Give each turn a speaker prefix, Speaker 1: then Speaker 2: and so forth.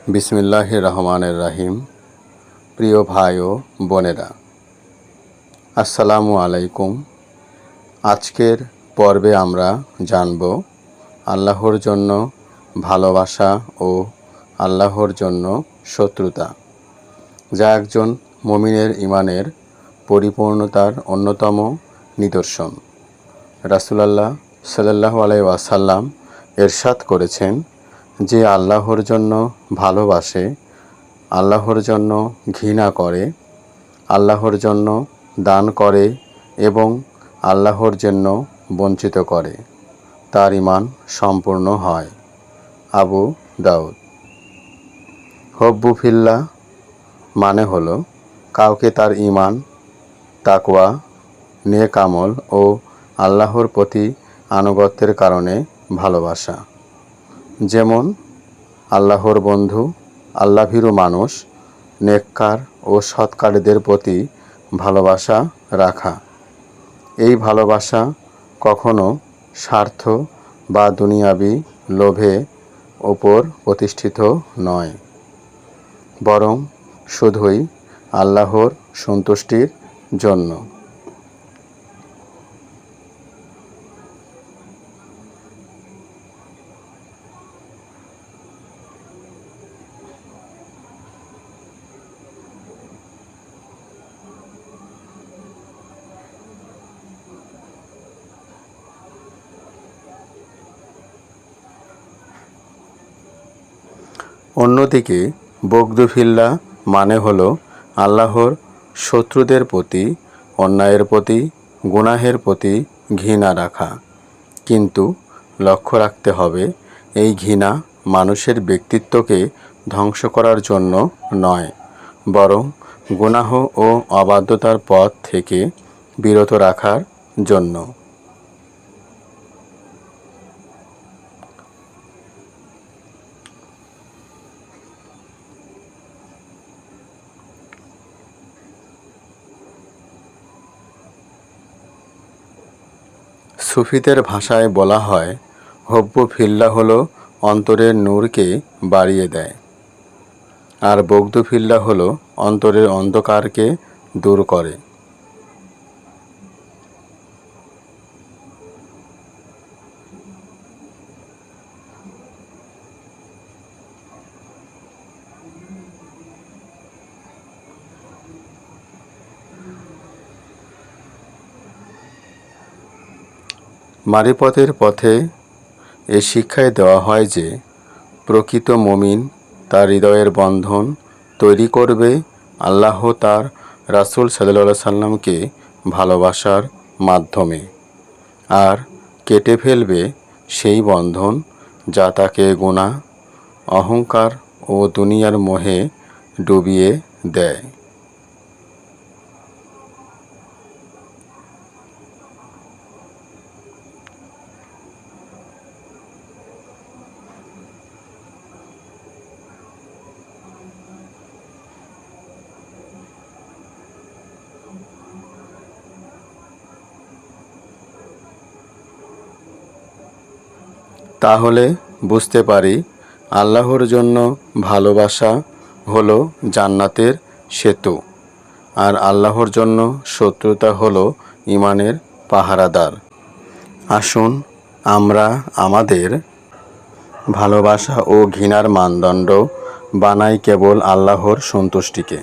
Speaker 1: বিসমিল্লাহির রহমানির রহিম। প্রিয় ভাই ও বোনেরা, আসসালামু আলাইকুম। আজকের পর্বে আমরা জানব আল্লাহর জন্য ভালোবাসা ও আল্লাহর জন্য শত্রুতা, যা একজন মুমিনের ঈমানের পরিপূর্ণতার অন্যতম নিদর্শন। রাসূলুল্লাহ সাল্লাল্লাহু আলাইহি ওয়াসাল্লাম ইরশাদ করেছেন, যে আল্লাহর জন্য ভালোবাসে, আল্লাহর জন্য ঘৃণা করে, আল্লাহর জন্য দান করে এবং আল্লাহর জন্য বঞ্চিত করে, তার ঈমান সম্পূর্ণ হয়। আবু দাউদ। হব্বু ফিল্লাহ মানে হলো কাউকে তার ঈমান, তাকওয়া, নেক আমল ও আল্লাহর প্রতি আনুগত্যের কারণে ভালোবাসা। যেমন আল্লাহর বন্ধু, আল্লাহভীরু মানুষ, নেককার ও সৎকারীদের প্রতি ভালোবাসা রাখা। এই ভালোবাসা কখনো স্বার্থ বা দুনিয়াবি লোভে ওপর প্রতিষ্ঠিত নয়, বরং শুধুই আল্লাহর সন্তুষ্টির জন্য। অন্যদিকে বগদু ফিল্লাহ মানে হলো আল্লাহর শত্রুদের প্রতি, অন্যায়ের প্রতি, গুনাহের প্রতি ঘৃণা রাখা। কিন্তু লক্ষ্য রাখতে হবে, এই ঘৃণা মানুষের ব্যক্তিত্বকে ধ্বংস করার জন্য নয়, বরং গুনাহ ও অবাধ্যতার পথ থেকে বিরত রাখার জন্য। সুফিদের ভাষায় বলা হয়, হব্বু ফিল্লাহ হলো অন্তরের নূরকে বাড়িয়ে দেয়, আর বগদু ফিল্লাহ হলো অন্তরের অন্ধকারকে দূর করে। মারিফতের পথে এ শিক্ষায় দেওয়া হয় যে প্রকৃত মুমিন তার হৃদয়ের বন্ধন তৈরি করবে আল্লাহ তার রাসূল সাল্লাল্লাহু আলাইহি সাল্লামকে ভালোবাসার মাধ্যমে, আর কেটে ফেলবে সেই বন্ধন যা তাকে গুনাহ, অহংকার ও দুনিয়ার মোহে ডুবিয়ে দেয়। তাহলে বুঝতে পারি, আল্লাহর জন্য ভালোবাসা হলো জান্নাতের সেতু, আর আল্লাহর জন্য শত্রুতা হলো ঈমানের পাহারাদার। আসুন আমরা আমাদের ভালোবাসা ও ঘৃণার মানদণ্ড বানাই কেবল আল্লাহর সন্তুষ্টিকে।